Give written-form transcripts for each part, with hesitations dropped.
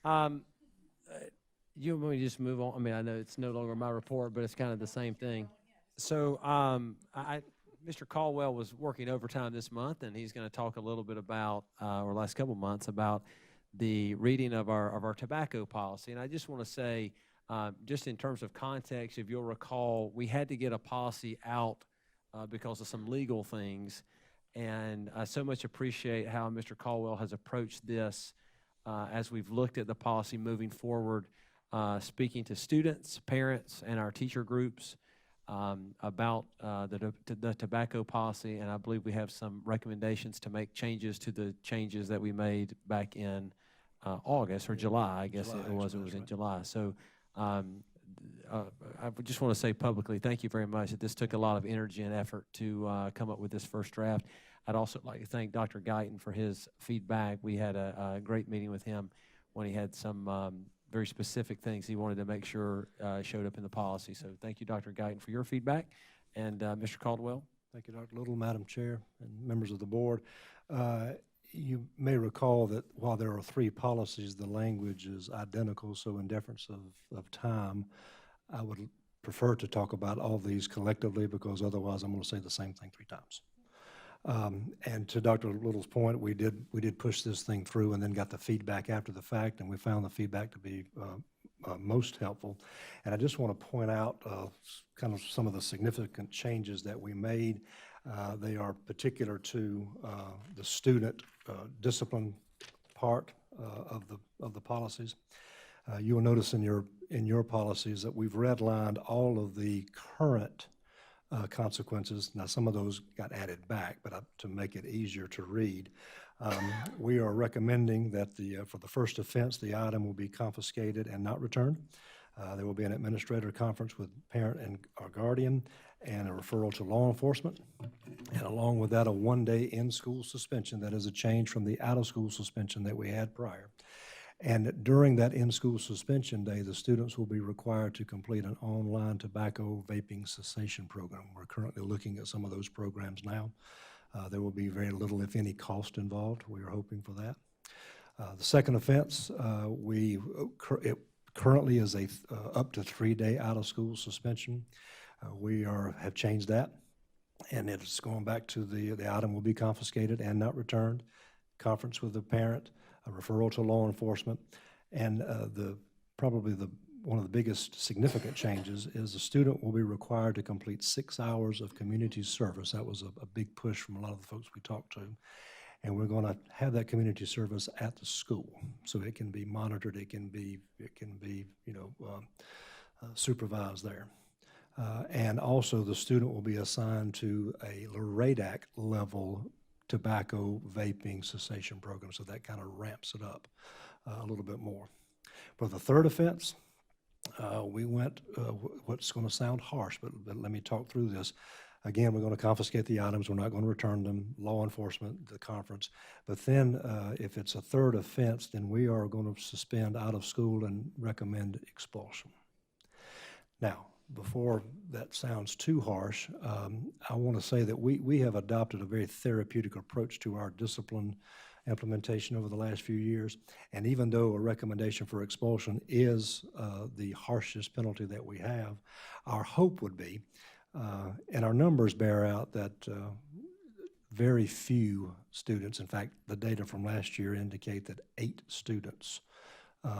Um, you want me to just move on? I mean, I know it's no longer my report, but it's kind of the same thing. So, Mr. Caldwell was working overtime this month, and he's going to talk a little bit about, or last couple months, about the reading of our tobacco policy. And I just want to say, just in terms of context, if you'll recall, we had to get a policy out because of some legal things. And I so much appreciate how Mr. Caldwell has approached this as we've looked at the policy moving forward, speaking to students, parents, and our teacher groups about the tobacco policy. And I believe we have some recommendations to make changes to the changes that we made back in August or July, I guess it was in July. So I just want to say publicly, thank you very much. This took a lot of energy and effort to come up with this first draft. I'd also like to thank Dr. Guyton for his feedback. We had a great meeting with him when he had some very specific things he wanted to make sure showed up in the policy. So thank you, Dr. Guyton, for your feedback. And Mr. Caldwell. Thank you, Dr. Little, Madam Chair, and members of the board. You may recall that while there are 3 policies, the language is identical, so in deference of time, I would prefer to talk about all these collectively because otherwise I'm going to say the same thing 3 times. And to Dr. Little's point, we did push this thing through and then got the feedback after the fact, and we found the feedback to be most helpful. And I just want to point out kind of some of the significant changes that we made. They are particular to the student discipline part of the policies. You will notice in your policies that we've redlined all of the current consequences. Now, some of those got added back, but to make it easier to read, we are recommending that for the first offense, the item will be confiscated and not returned. There will be an administrator conference with parent and or guardian and a referral to law enforcement. And along with that, a 1-day in-school suspension. That is a change from the out-of-school suspension that we had prior. And during that in-school suspension day, the students will be required to complete an online tobacco vaping cessation program. We're currently looking at some of those programs now. There will be very little, if any, cost involved. We are hoping for that. The second offense, it currently is a up to 3-day out-of-school suspension. We have changed that, and it's going back to the item will be confiscated and not returned. Conference with the parent, a referral to law enforcement, and probably one of the biggest significant changes is the student will be required to complete 6 hours of community service. That was a big push from a lot of the folks we talked to, and we're going to have that community service at the school, so it can be monitored, it can be supervised there, and also the student will be assigned to a LRADAC level tobacco vaping cessation program, so that kind of ramps it up a little bit more. For the third offense, we went what's going to sound harsh, but let me talk through this. Again, we're going to confiscate the items. We're not going to return them. Law enforcement, the conference. But then if it's a third offense, then we are going to suspend out of school and recommend expulsion. Now, before that sounds too harsh, I want to say that we have adopted a very therapeutic approach to our discipline implementation over the last few years. And even though a recommendation for expulsion is the harshest penalty that we have, our hope would be, and our numbers bear out that very few students, in fact, the data from last year indicate that 8 students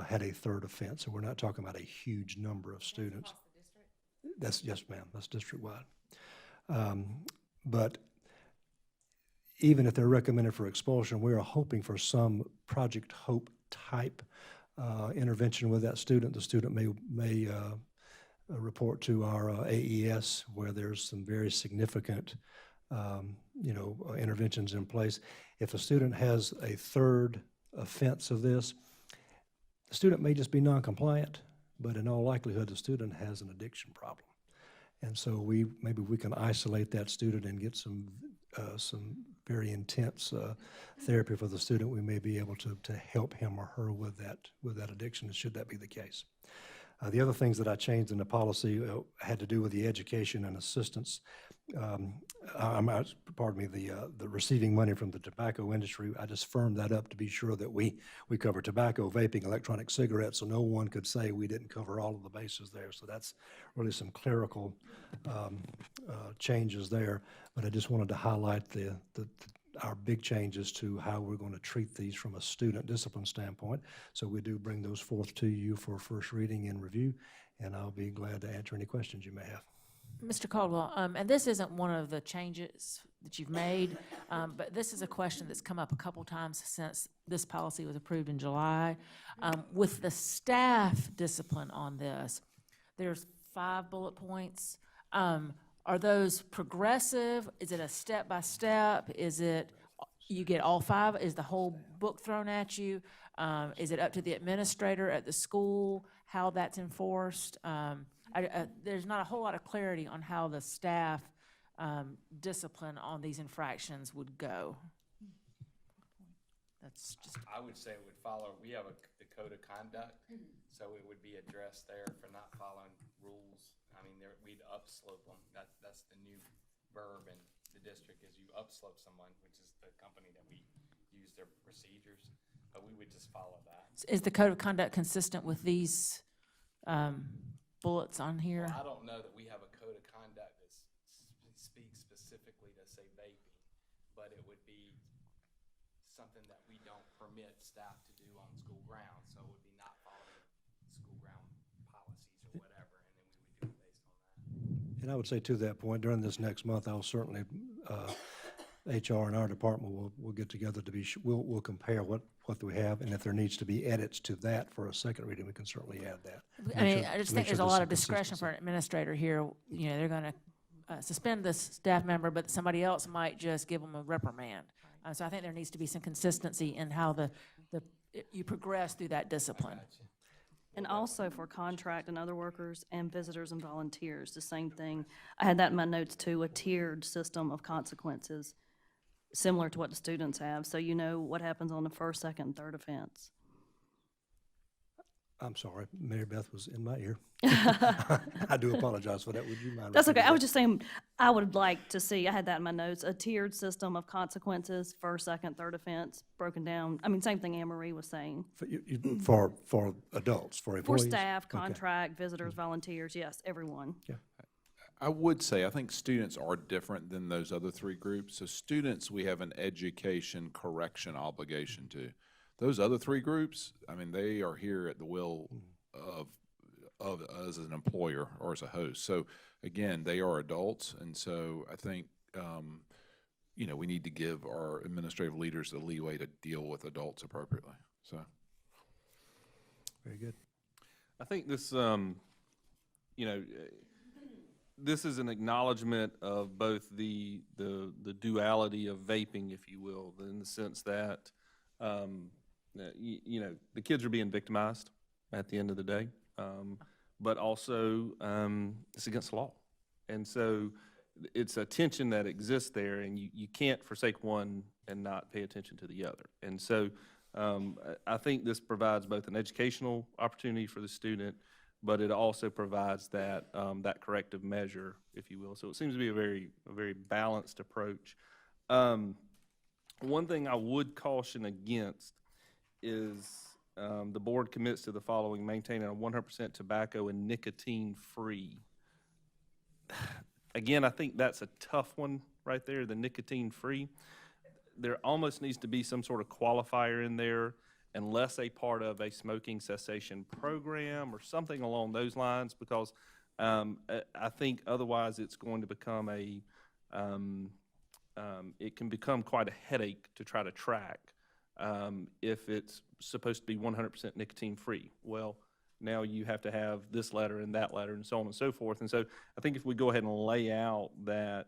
had a third offense. So we're not talking about a huge number of students. That's, yes, ma'am, that's district-wide. But even if they're recommended for expulsion, we are hoping for some Project Hope type intervention with that student. The student may report to our AES where there's some very significant interventions in place. If a student has a third offense of this, the student may just be non-compliant, but in all likelihood, the student has an addiction problem. And so maybe we can isolate that student and get some very intense therapy for the student. We may be able to help him or her with that addiction, should that be the case. The other things that I changed in the policy had to do with the education and assistance. Pardon me, the receiving money from the tobacco industry. I just firmed that up to be sure that we cover tobacco, vaping, electronic cigarettes, so no one could say we didn't cover all of the bases there. So that's really some clerical changes there. But I just wanted to highlight our big changes to how we're going to treat these from a student discipline standpoint. So we do bring those forth to you for first reading and review, and I'll be glad to answer any questions you may have. Mr. Caldwell, and this isn't one of the changes that you've made, but this is a question that's come up a couple times since this policy was approved in July. With the staff discipline on this, there's 5 bullet points. Are those progressive? Is it a step-by-step? Is it you get all 5? Is the whole book thrown at you? Is it up to the administrator at the school, how that's enforced? There's not a whole lot of clarity on how the staff discipline on these infractions would go. That's just. I would say it would follow, we have the code of conduct, so it would be addressed there for not following rules. I mean, we'd upslope them. That's the new verb in the district is you upslope someone, which is the company that we use their procedures, but we would just follow that. Is the code of conduct consistent with these bullets on here? Well, I don't know that we have a code of conduct that speaks specifically to say vaping, but it would be something that we don't permit staff to do on school grounds, so it would be not following school ground policies or whatever, and then we would do it based on that. And I would say to that point, during this next month, I'll certainly, HR and our department will get together to be, we'll compare what we have, and if there needs to be edits to that for a second reading, we can certainly add that. I mean, I just think there's a lot of discretion for an administrator here. You know, they're going to suspend this staff member, but somebody else might just give them a reprimand. So I think there needs to be some consistency in how you progress through that discipline. And also for contract and other workers and visitors and volunteers, the same thing. I had that in my notes too, a tiered system of consequences, similar to what the students have. So you know what happens on the first, second, and third offense. I'm sorry, Mary Beth was in my ear. I do apologize for that. Would you mind? That's okay. repeating I was that? just saying, I would like to see, I had that in my notes, a tiered system of consequences, first, second, third offense, broken down. I mean, same thing Anne Marie was saying. For adults, for For employees? staff, Okay. contract, visitors, volunteers, yes, everyone. Yeah. I would say, I think students are different than those other 3 groups. So students, we have an education correction obligation to. Those other 3 groups, I mean, they are here at the will of us as an employer or as a host. So again, they are adults, and so I think you know, we need to give our administrative leaders the leeway to deal with adults appropriately. So Very good. I think this, you know, this is an acknowledgement of both the duality of vaping, if you will, in the sense that, you know, the kids are being victimized at the end of the day, but also it's against the law. And so it's a tension that exists there, and you can't forsake one and not pay attention to the other. And so I think this provides both an educational opportunity for the student, but it also provides that that corrective measure, if you will. So it seems to be a very balanced approach. One thing I would caution against is the board commits to the following: maintaining a 100% tobacco and nicotine-free. Again, I think that's a tough one right there, the nicotine-free. There almost needs to be some sort of qualifier in there, unless a part of a smoking cessation program or something along those lines, because I think otherwise it's going to become it can become quite a headache to try to track if it's supposed to be 100% nicotine-free. Well, now you have to have this letter and that letter and so on and so forth. And so I think if we go ahead and lay out that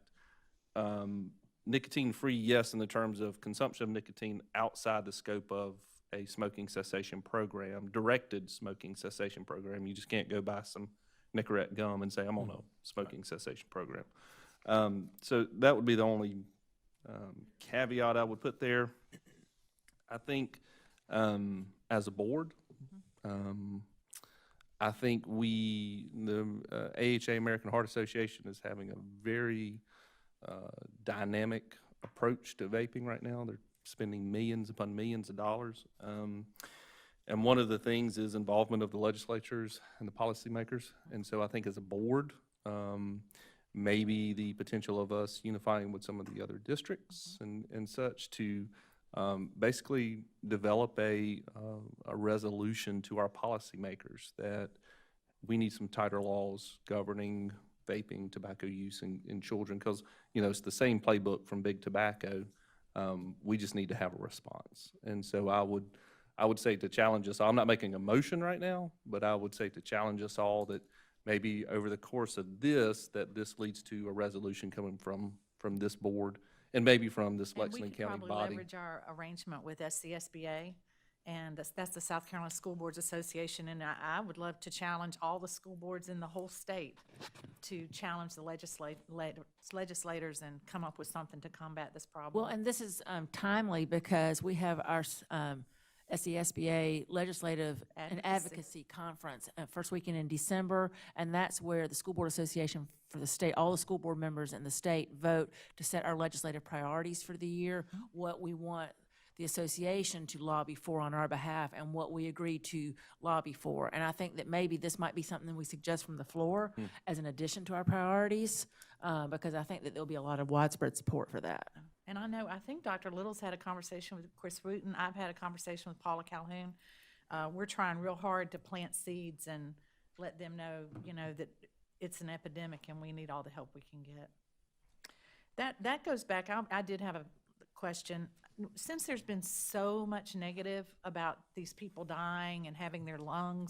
nicotine-free, yes, in the terms of consumption of nicotine outside the scope of a smoking cessation program, directed smoking cessation program. You just can't go buy some Nicorette gum and say, I'm on a smoking cessation program. So that would be the only caveat I would put there. I think as a board, I think the AHA, American Heart Association, is having a very dynamic approach to vaping right now. They're spending millions upon millions of dollars. And one of the things is involvement of the legislatures and the policymakers. And so I think as a board, maybe the potential of us unifying with some of the other districts and such to basically develop a resolution to our policymakers that we need some tighter laws governing vaping, tobacco use in children, because, you know, it's the same playbook from big tobacco. We just need to have a response. And so I would say to challenge us all, I'm not making a motion right now, but I would say to challenge us all that maybe over the course of this, that this leads to a resolution coming from this board and maybe from this Lexington County And we could body. probably leverage our arrangement with SCSBA, and that's the South Carolina School Boards Association, and I would love to challenge all the school boards in the whole state to challenge the legislators and come up with something to combat this problem. Well, and this is timely because we have our SCSBA Legislative and Advocacy Conference first weekend in December, and that's where the School Board Association for the state, all the school board members in the state vote to set our legislative priorities for the year, what we want the association to lobby for on our behalf, and what we agree to lobby for. And I think that maybe this might be something we suggest from the floor as an addition to our priorities, because I think that there'll be a lot of widespread support for that. And I think Dr. Little's had a conversation with Chris Wooten. I've had a conversation with Paula Calhoun. We're trying real hard to plant seeds and let them know, you know, that it's an epidemic and we need all the help we can get. That goes back, I did have a question. Since there's been so much negative about these people dying and having their lung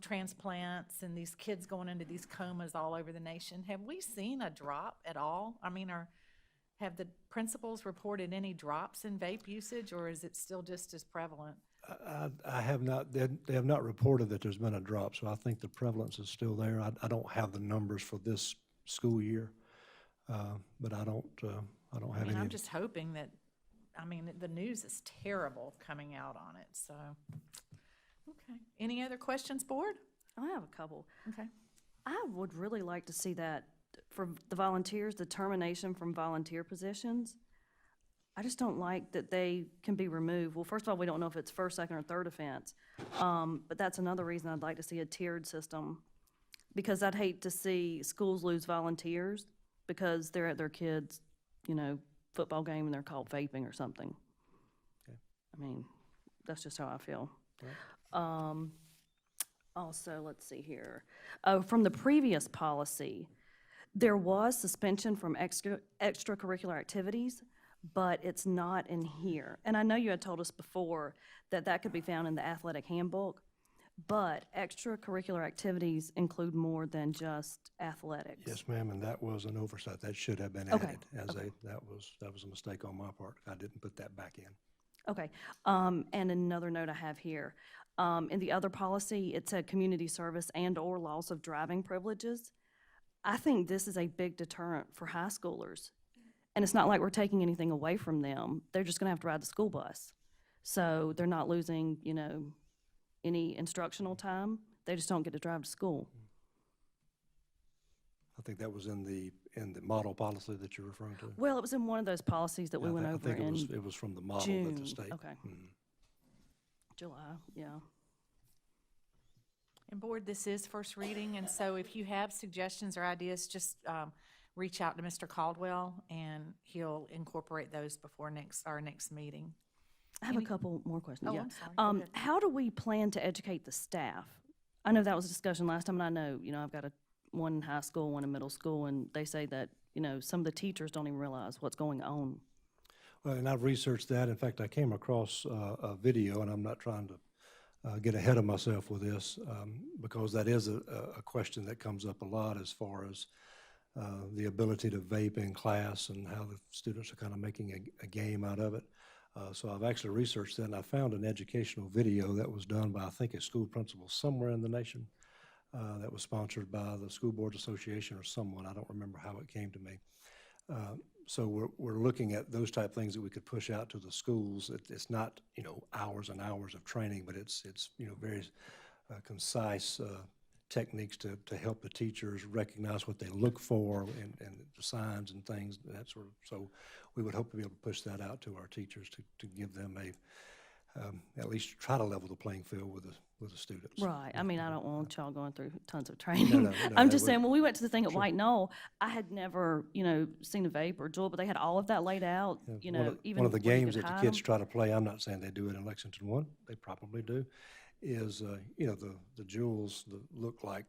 transplants and these kids going into these comas all over the nation, have we seen a drop at all? I mean, have the principals reported any drops in vape usage, or is it still just as prevalent? I have not, they have not reported that there's been a drop, so I think the prevalence is still there. I don't have the numbers for this school year, but I don't have any. I'm just hoping that, the news is terrible coming out on it, so. Okay. Any other questions, board? I have a couple. Okay. I would really like to see that for the volunteers, the termination from volunteer positions. I just don't like that they can be removed. Well, first of all, we don't know if it's first, second, or third offense. But that's another reason I'd like to see a tiered system, because I'd hate to see schools lose volunteers because they're at their kids', football game and they're caught vaping or something. Okay. That's just how I feel. Right. Also, let's see here. From the previous policy, there was suspension from extracurricular activities, but it's not in here. And I know you had told us before that that could be found in the athletic handbook, but extracurricular activities include more than just athletics. Yes, ma'am, and that was an oversight. That should have been Okay, added that was a mistake on my part. I didn't put that back in. Okay, and another note I have here. In the other policy, it said community service and/or loss of driving privileges. I think this is a big deterrent for high schoolers. And it's not like we're taking anything away from them. They're just gonna have to ride the school bus. So they're not losing, any instructional time. They just don't get to drive to school. I think that was in the model policy that you're referring to. Well, it was in one of those policies that we Yeah, went I over think in it was from the model that June. the state. Okay. Mhm. July, yeah. And board, this is first reading, and so if you have suggestions or ideas, just reach out to Mr. Caldwell, and he'll incorporate those before our next meeting. I have a Any- couple more questions, Oh, yeah. I'm sorry. Go ahead. How do we plan to educate the staff? I know that was a discussion last time, and I know, I've got one in high school, one in middle school, and they say that, some of the teachers don't even realize what's going on. Well, and I've researched that. In fact, I came across a video, and I'm not trying to get ahead of myself with this, because that is a question that comes up a lot as far as the ability to vape in class and how the students are kind of making a game out of it. So I've actually researched that, and I found an educational video that was done by, I think, a school principal somewhere in the nation that was sponsored by the School Board Association or someone. I don't remember how it came to me. So we're looking at those type things that we could push out to the schools. It's not, hours and hours of training, but it's very concise techniques to help the teachers recognize what they look for and the signs and things, that sort of. So we would hope to be able to push that out to our teachers to give them at least try to level the playing field with the students. Right. I mean, I don't want y'all going through tons of training. no, I'm that just would- saying, when we went to the thing at Sure. White Knoll, I had never, seen a vape or Juul, but they had all of that laid out, even One of the where you games could that the hide kids 'em. try to play, I'm not saying they do it in Lexington One, they probably do, is, the Juuls that look like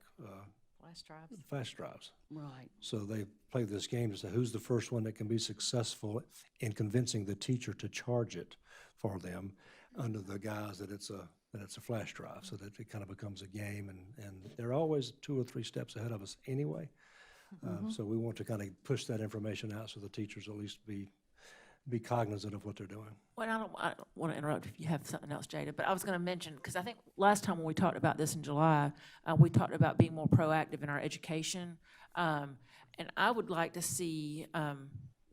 Flash drives. flash drives. Right. So they play this game to say, who's the first one that can be successful in convincing the teacher to charge it for them under the guise that it's a flash drive, so that it kind of becomes a game, and they're always 2 or 3 steps ahead of us anyway. So we want to kind of push that information out so the teachers at least be cognizant of what they're doing. Well, I don't want to interrupt if you have something else, Jada, but I was going to mention, because I think last time when we talked about this in July, we talked about being more proactive in our education. And I would like to see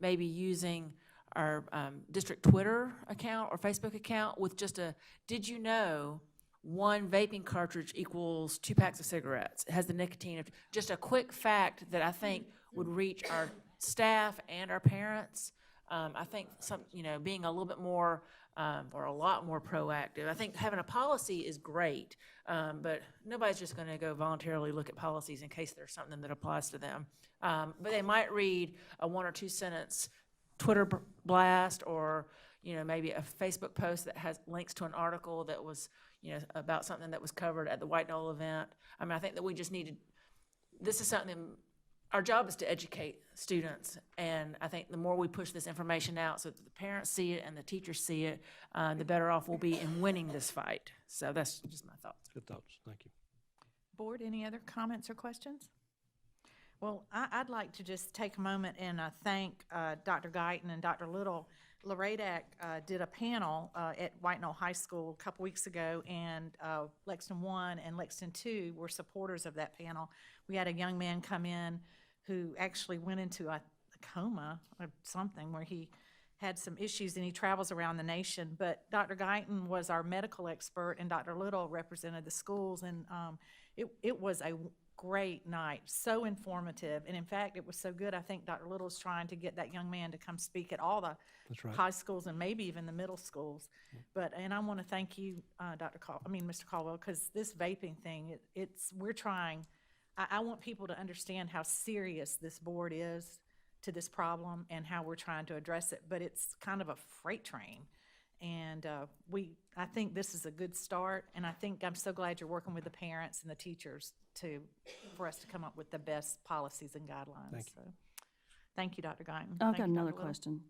maybe using our district Twitter account or Facebook account with just did you know 1 vaping cartridge equals 2 packs of cigarettes? It has the nicotine. Just a quick fact that I think would reach our staff and our parents. I think being a little bit more or a lot more proactive. I think having a policy is great, but nobody's just going to go voluntarily look at policies in case there's something that applies to them. But they might read a 1 or 2 sentence Twitter blast, or maybe a Facebook post that has links to an article that was about something that was covered at the White Knoll event. I mean, I think that we just needed. This is something. Our job is to educate students, and I think the more we push this information out so that the parents see it and the teachers see it, the better off we'll be in winning this fight. So that's just my thoughts. Good thoughts, thank you. Board, any other comments or questions? Well, I'd like to just take a moment and thank Dr. Guyton and Dr. Little. Laradak did a panel at White Knoll High School a couple weeks ago, and Lexington 1 and Lexington 2 were supporters of that panel. We had a young man come in who actually went into a coma or something, where he had some issues, and he travels around the nation. But Dr. Guyton was our medical expert, and Dr. Little represented the schools, and it was a great night, so informative. And in fact, it was so good, I think Dr. Little is trying to get that young man to come speak at all the That's right. high schools and maybe even the middle schools. And I want to thank you, Mr. Caldwell, because this vaping thing, we're trying. I want people to understand how serious this board is to this problem and how we're trying to address it. But it's kind of a freight train. And I think this is a good start, and I'm so glad you're working with the parents and the teachers for us to come up with the best policies and guidelines. Thank you. So, thank you, Dr. Guyton. I've Thank got you, another Dr. Little. question.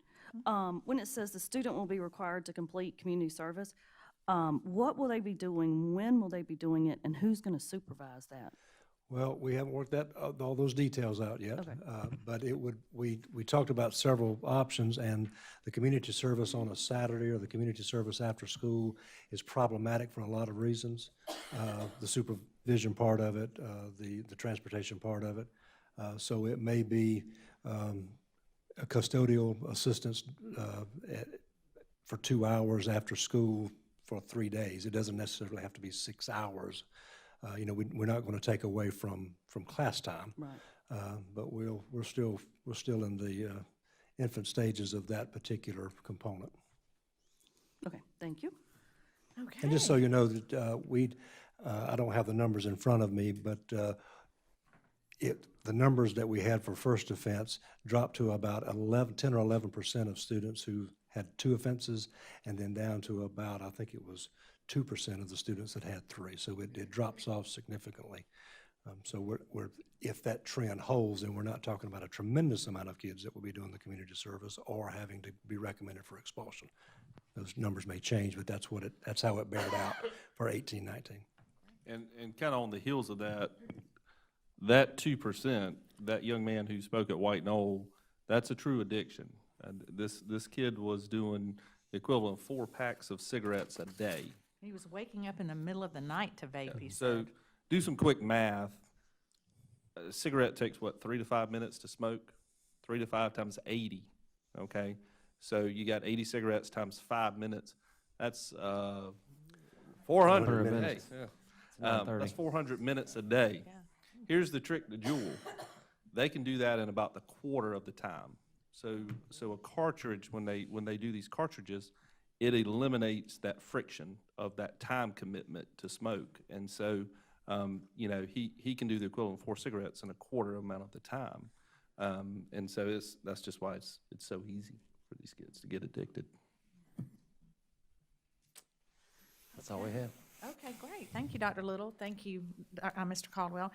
When it says the student will be required to complete community service, what will they be doing, when will they be doing it, and who's going to supervise that? Well, we haven't worked all those details out yet. Okay. But we talked about several options, and the community service on a Saturday or the community service after school is problematic for a lot of reasons. The supervision part of it, the transportation part of it. So it may be a custodial assistance for 2 hours after school for 3 days. It doesn't necessarily have to be 6 hours. We're not going to take away from class time, Right. but we're still in the infant stages of that particular component. Okay, thank you. Okay. And just so you know that I don't have the numbers in front of me, but the numbers that we had for first offense dropped to about 10 or 11% of students who had 2 offenses, and then down to about, I think it was 2% of the students that had 3. So it drops off significantly. So if that trend holds, then we're not talking about a tremendous amount of kids that will be doing the community service or having to be recommended for expulsion. Those numbers may change, but that's how it bared out for 18-19. And kind of on the heels of that 2%, that young man who spoke at White Knoll, that's a true addiction. This kid was doing the equivalent of 4 packs of cigarettes a day. He was waking up in the middle of the night to vape, he So said. do some quick math. A cigarette takes, 3 to 5 minutes to smoke? 3 to 5 times 80, okay? So you got 80 cigarettes times 5 minutes. That's 400 400 minutes. minutes. Yeah. 9:30. That's 400 minutes a day. Yeah. Here's the trick to Jewel. They can do that in about the quarter of the time. So a cartridge, when they do these cartridges, it eliminates that friction of that time commitment to smoke. And so, he can do the equivalent of 4 cigarettes in a quarter amount of the time. And so that's just why it's so easy for these kids to get addicted. That's all we have. Okay, great. Thank you, Dr. Little. Thank you, Mr. Caldwell.